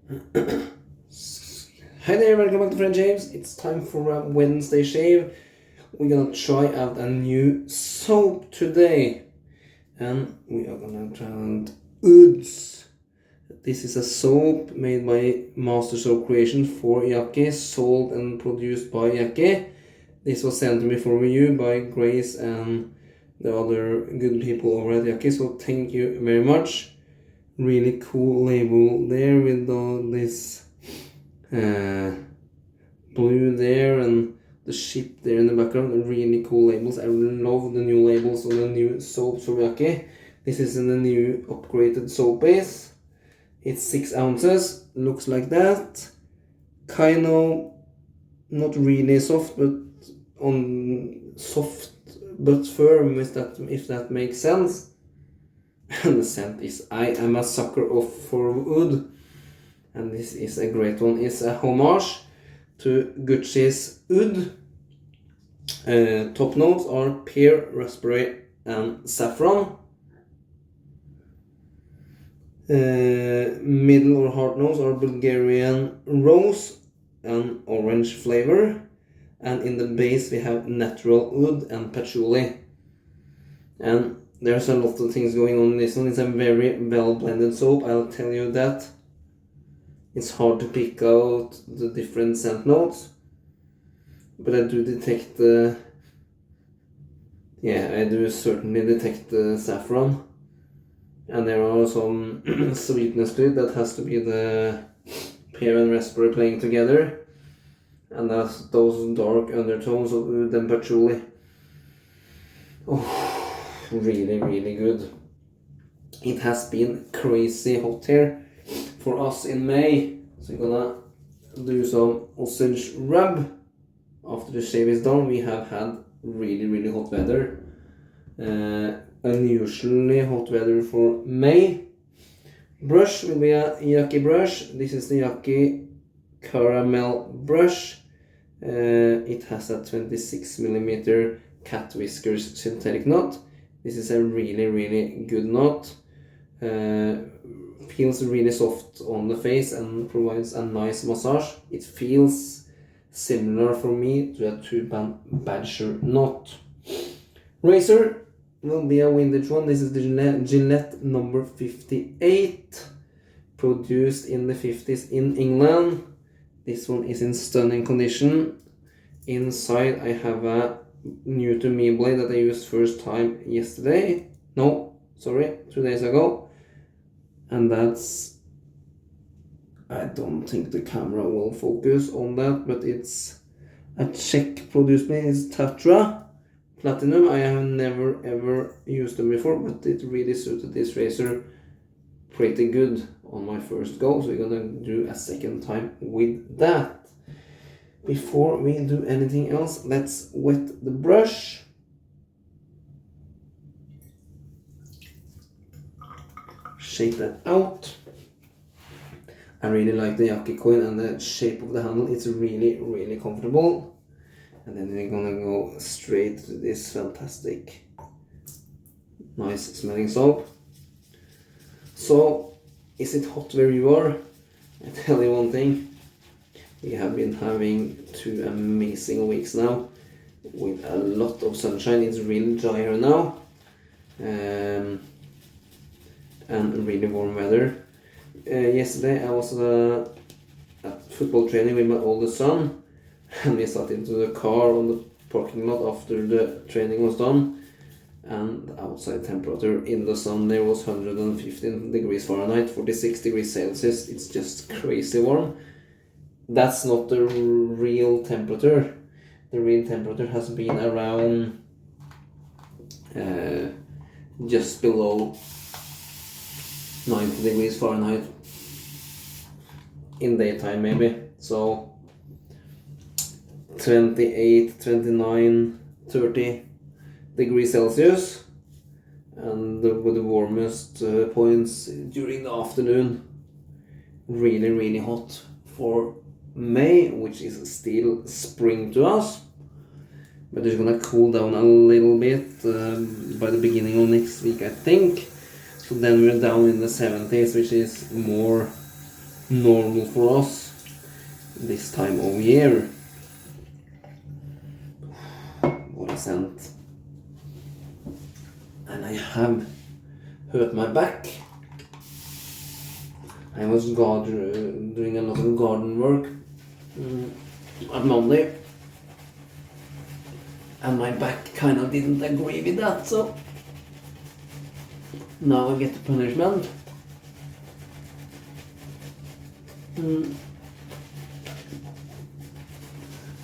Hi there, welcome back to Friend James. It's time for a Wednesday shave. We're gonna try out a new soap today. And we are gonna try out Ouds. This is a soap made by Master Soap Creation for Yaqi, sold and produced by Yaqi. This was sent to me for review by Grace and the other good people over at Yaqi, so thank you very much. Really cool label there with all this blue there and the ship there in the background. Really cool labels. I love the new labels on the new soaps from Yaqi. This is in the new upgraded soap base. It's 6 ounces, looks like that. Kind of not really soft, but on soft but firm, if that makes sense. And the scent is, I am a sucker for wood, and this is a great one. It's a homage to Gucci's Oud. Top notes are pear, raspberry and saffron. Middle or heart notes are Bulgarian rose and orange flavor, and in the base we have natural wood and patchouli. And there's a lot of things going on in this one. It's a very well blended soap, I'll tell you that. It's hard to pick out the different scent notes, but I do detect I do certainly detect the saffron. And there are some sweetness to it. That has to be the pear and raspberry playing together. And that's those dark undertones of oud and patchouli. Oh, really, really good. It has been crazy hot here for us in May. So we're gonna do some Osage rub. After the shave is done, we have had really, really hot weather. Unusually hot weather for May. Brush will be a Yaqi brush. This is the Yaqi Caramel brush. It has a 26mm cat whiskers synthetic knot. This is a really, really good knot. Feels really soft on the face and provides a nice massage. It feels similar for me to a 2-band badger knot. Razor will be a vintage one. This is the Gillette number 58, produced in the 50s in England. This one is in stunning condition. Inside I have a new to me blade that I used first time yesterday. No, sorry, 2 days ago. And that's, I don't think the camera will focus on that, but it's a Czech produced blade. It's Tatra Platinum. I have never ever used them before, but it really suited this razor pretty good on my first go, so we're gonna do a second time with that. Before we do anything else, let's wet the brush. Shake that out. I really like the Yaqi coin and the shape of the handle. It's really, really comfortable. And then we're gonna go straight to this fantastic, nice smelling soap. So, is it hot where you are? I tell you one thing. We have been having 2 amazing weeks now with a lot of sunshine. It's really dry here now. And really warm weather. Yesterday I was at football training with my oldest son, and we sat into the car on the parking lot after the training was done, and the outside temperature in the sun there was 115 degrees Fahrenheit, 46 degrees Celsius. It's just crazy warm. That's not the real temperature. The real temperature has been around just below 90 degrees Fahrenheit in daytime maybe. So 28, 29, 30 degrees Celsius, and with the warmest points during the afternoon. Really, really hot for May, which is still spring to us, but it's gonna cool down a little bit by the beginning of next week, I think. So then we're down in the 70s, which is more normal for us this time of year. What a scent. And I have hurt my back. I was doing a lot of garden work on Monday, and my back kind of didn't agree with that, so now I get the punishment.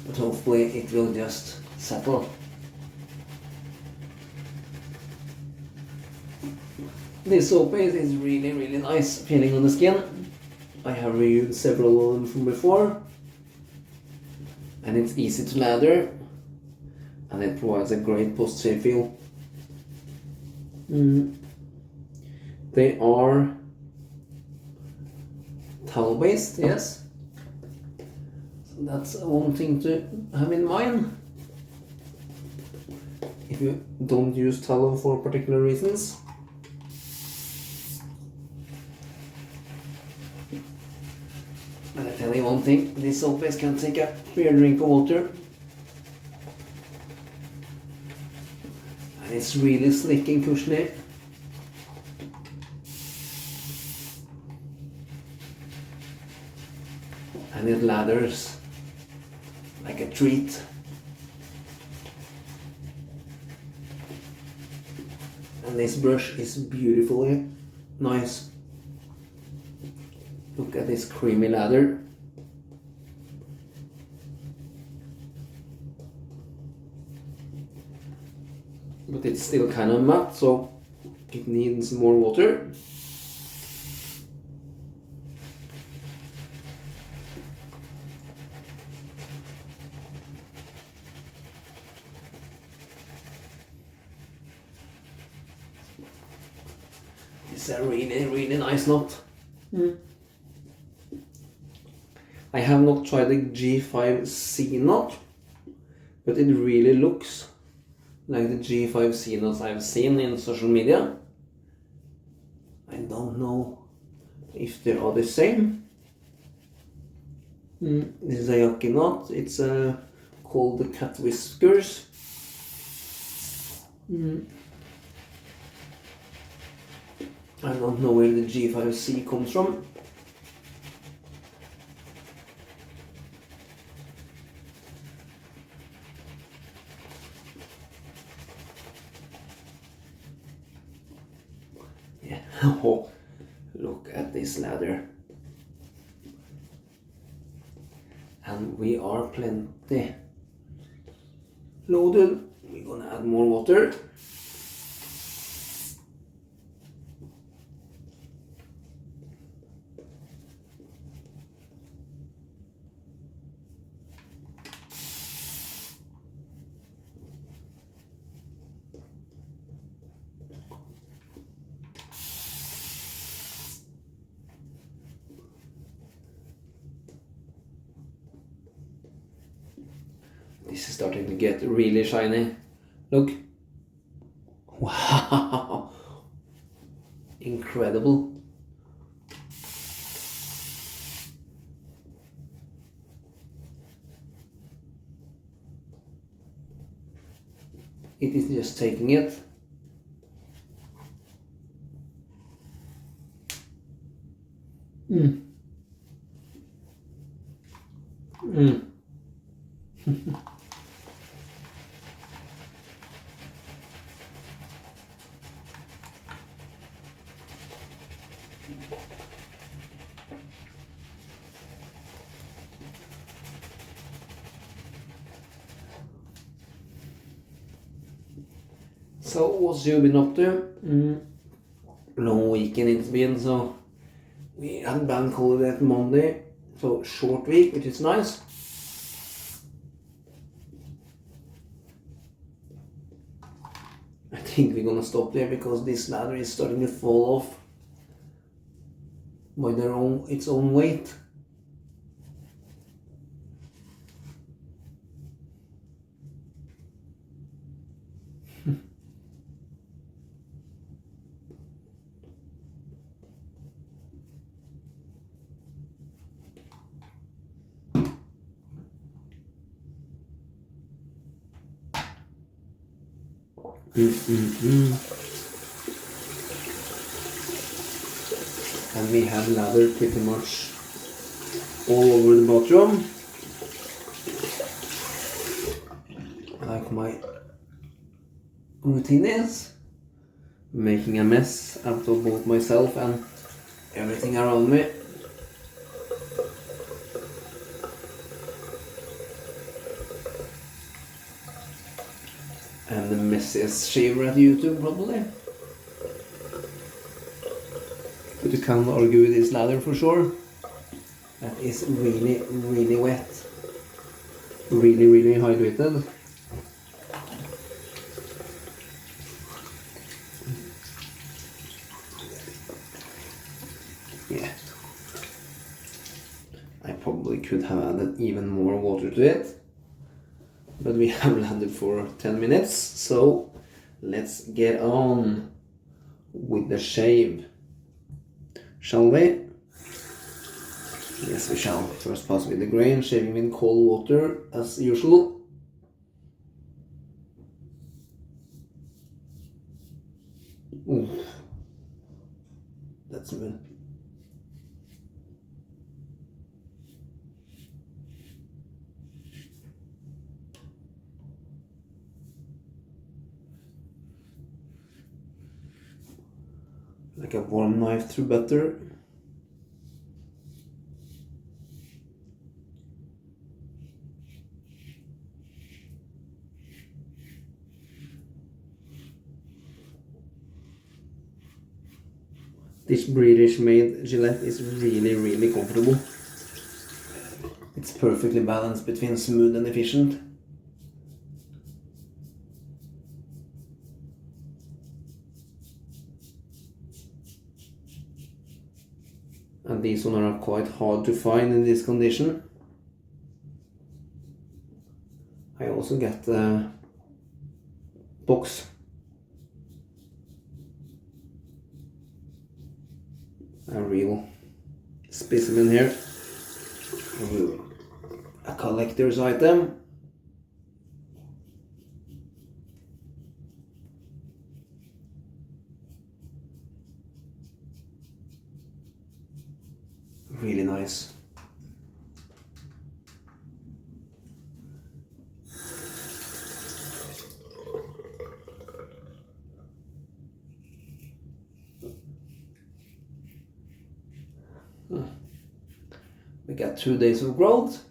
But hopefully it will just settle. This soap base is really nice feeling on the skin. I have reviewed several of them from before, and it's easy to lather, and it provides a great post-shave feel. They are towel based, yes. So that's one thing to have in mind if you don't use tallow for particular reasons. And I tell you one thing, this soap base can take a fair drink of water. And it's really slick and cushiony. And it lathers like a treat. And this brush is beautifully nice. Look at this creamy lather. But it's still kind of matte, so it needs more water. It's a really nice knot. I have not tried the G5C knot, but it really looks like the G5C knots I've seen in social media. I don't know if they are the same. This is a Yaqi knot. It's called the cat whiskers. I don't know where the G5C comes from. Yeah, oh, look at this lather. And we are plenty loaded. We're gonna add more water. This is starting to get really shiny. Look. Wow. Incredible. It is just taking it. So what's you been up to? Long weekend it's been, so we had bank holiday at Monday, so short week, which is nice. I think we're gonna stop there because this ladder is starting to fall off by its own weight. And we have lather pretty much all over the bathroom. Like my routine is, making a mess out of both myself and everything around me. And the messiest shaver at YouTube, probably. But you can't argue with this lather for sure. That is really, really wet. Really, really hydrated. Yeah. I probably could have added even more water to it. But we have landed for 10 minutes, so let's get on with the shave. Shall we? Yes, we shall. First pass with the grain, shaving with cold water as usual. Ooh. That's smooth. Like a warm knife through butter. This British made Gillette is really, really comfortable. It's perfectly balanced between smooth and efficient. And these ones are quite hard to find in this condition. I also get the box. A real specimen here. A collector's item. Really nice. We got 2 days of growth.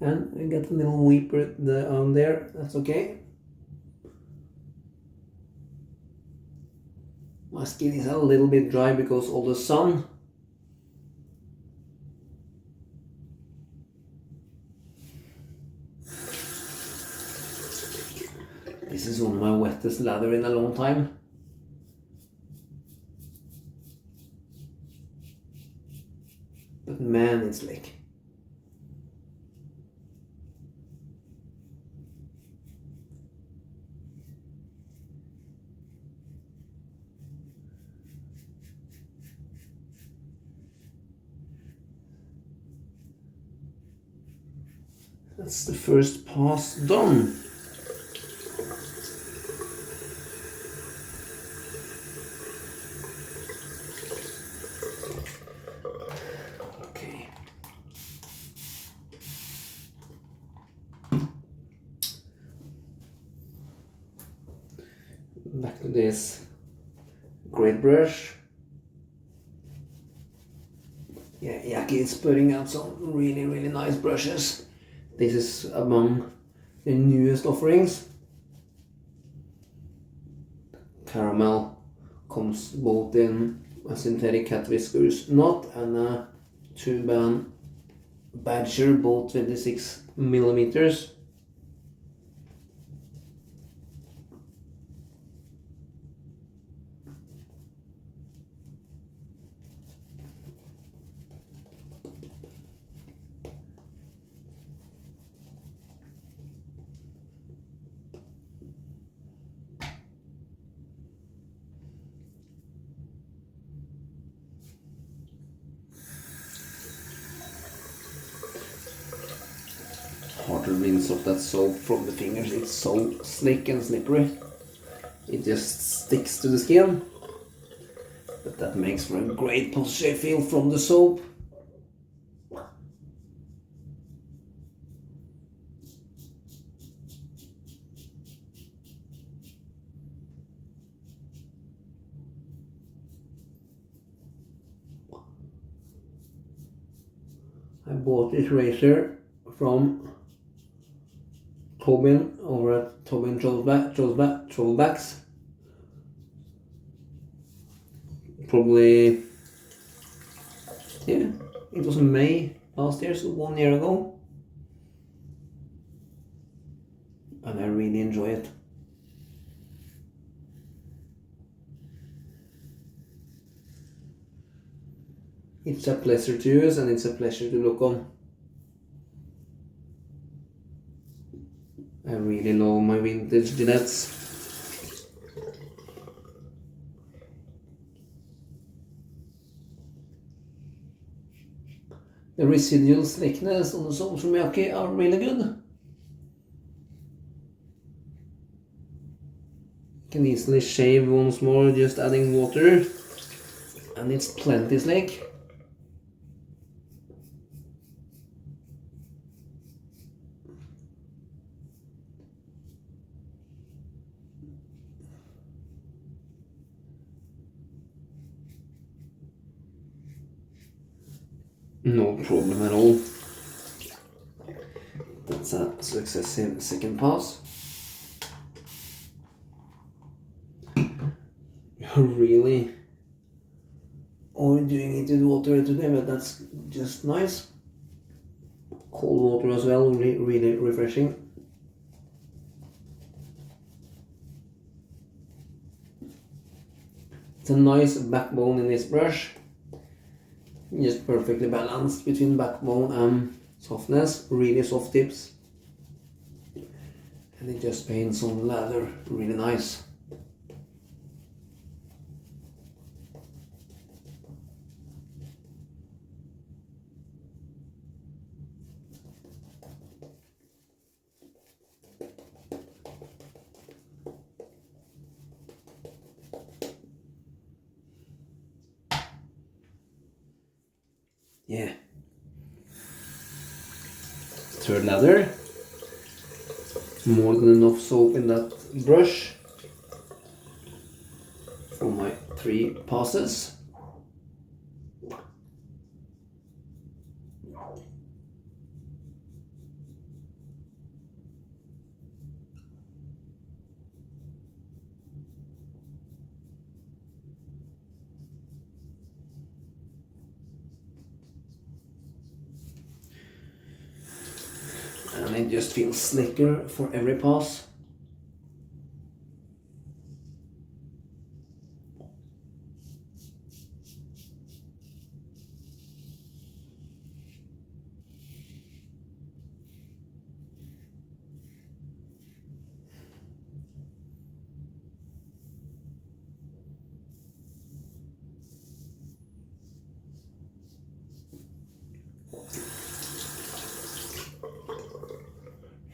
And we got a little weeper on there, that's okay. My skin is a little bit dry because of the sun. This is one of my wettest lather in a long time. But man, it's slick. That's the first pass done. Okay. Back to this great brush. Yeah, Yaqi is putting out some really, really nice brushes. This is among the newest offerings. Caramel comes both in a synthetic cat whiskers knot and a 2-band badger, both 26 millimeters. rinse off that soap from the fingers. It's so slick and slippery. It just sticks to the skin. But that makes for a great post-shave feel from the soap. I bought this razor from Tobin over at Tobin Trollbacks. Probably, yeah, it was in May last year, so 1 year ago. And I really enjoy it. It's a pleasure to use and it's a pleasure to look on. I really love my vintage Gillettes. The residual slickness on the soaps from Yaqi are really good. You can easily shave once more just adding water, and it's plenty slick. No problem at all. That's a successive second pass. You're really overdoing it with water today, but that's just nice. Cold water as well, really refreshing. It's a nice backbone in this brush. Just perfectly balanced between backbone and softness, really soft tips. And it just paints on the lather really nice. Yeah. Third lather. More than enough soap in that brush for my 3 passes. And it just feels slicker for every pass.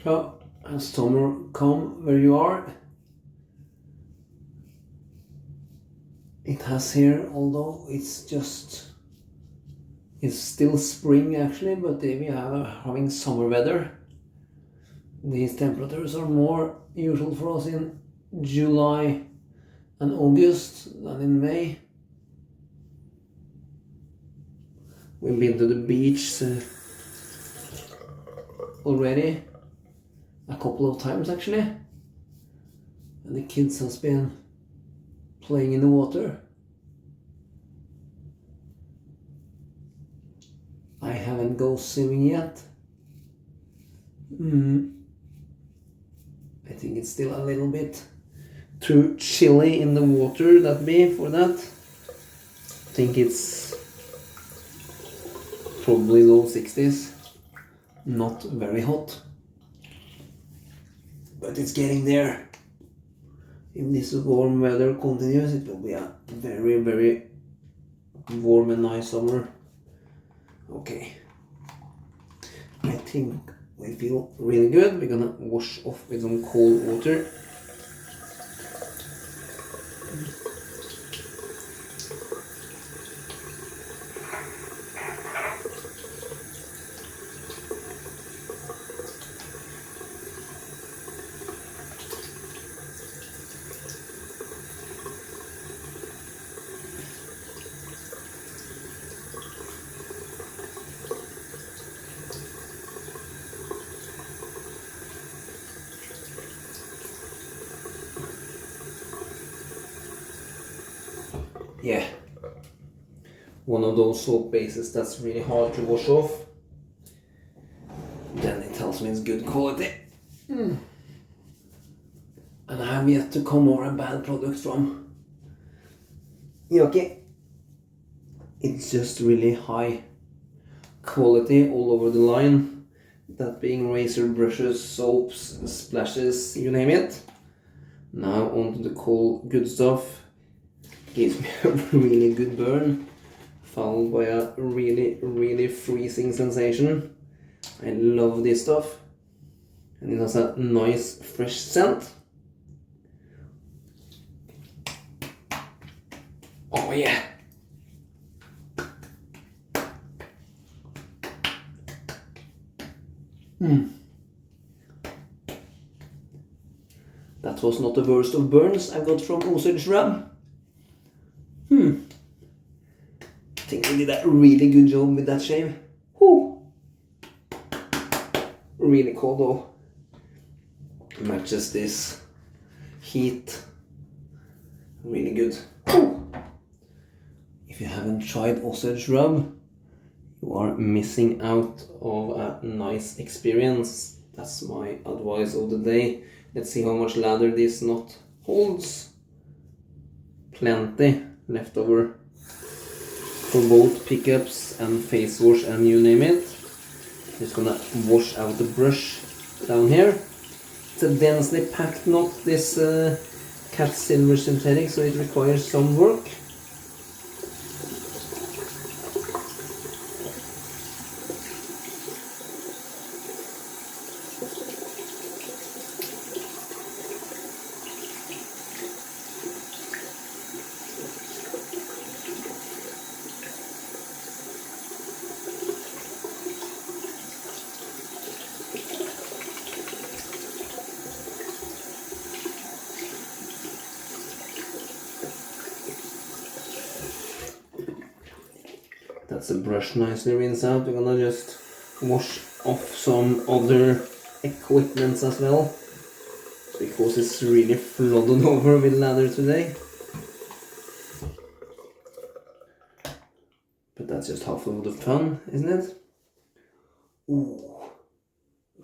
So, as summer come where you are, it has here, although it's still spring actually, but we are having summer weather. These temperatures are more usual for us in July and August than in May. We've been to the beach already a couple of times actually, and the kids has been playing in the water. I haven't go swimming yet. I think it's still a little bit too chilly in the water for that. I think it's probably low 60s, not very hot. But it's getting there. If this warm weather continues, it will be a very, very warm and nice summer. Okay. I think we feel really good. We're gonna wash off with some cold water. Yeah, one of those soap bases that's really hard to wash off. Then it tells me it's good quality. And I have yet to come over a bad product from Yaqi. It's just really high quality all over the line. That being razor, brushes, soaps, splashes, you name it. Now onto the cool good stuff. Gives me a really good burn, followed by a really freezing sensation. I love this stuff, and it has a nice fresh scent. Oh yeah! That was not the worst of burns I got from Osage rub. I think we did a really good job with that shave. Whew. Really cold though. Matches this heat. Really good. Whew. If you haven't tried Osage rub, you are missing out of a nice experience. That's my advice of the day. Let's see how much lather this knot holds. Plenty left over for both pickups and face wash and you name it. Just gonna wash out the brush down here. It's a densely packed knot, this cat silver synthetic, so it requires some work. That's a brush nicely rinsed out. We're gonna just wash off some other equipments as well, because it's really flooded over with lather today. But that's just half of the fun, isn't it? Ooh,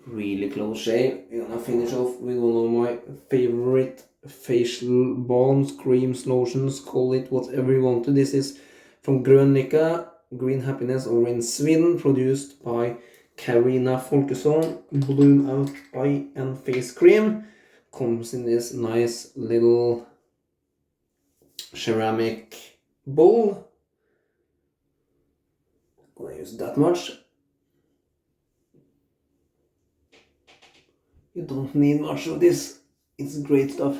really close shave. We're gonna finish off with one of my favorite facial balms, creams, lotions, call it whatever you want to. This is from Grön Lycka Green Happiness over in Sweden, produced by Carina Folkesson. Bloom Out Eye and Face Cream. Comes in this nice little ceramic bowl. I'm gonna use that much. You don't need much of this. It's great stuff.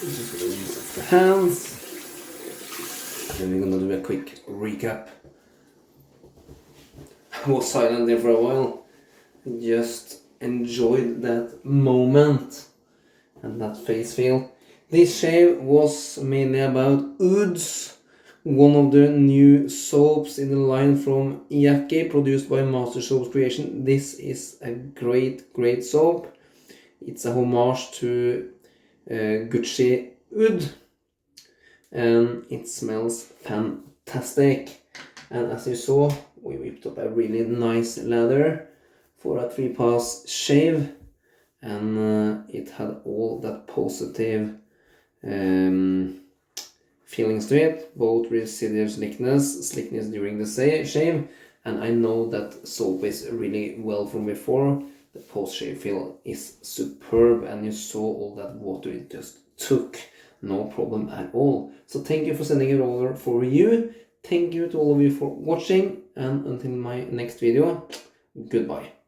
Just gonna use up the hands. Then we're gonna do a quick recap. I was silent there for a while. Just enjoyed that moment and that face feel. This shave was mainly about Ouds, one of the new soaps in the line from Yaqi, produced by Master Soaps Creation. This is a great soap. It's a homage to Gucci Oud, and it smells fantastic. And as you saw, we whipped up a really nice lather for a 3-pass shave, and it had all that positive feelings to it, both residual slickness during the shave, and I know that soap is really well from before. The post-shave feel is superb, and you saw all that water it just took, no problem at all. So thank you for sending it over for you. Thank you to all of you for watching, and until my next video, goodbye.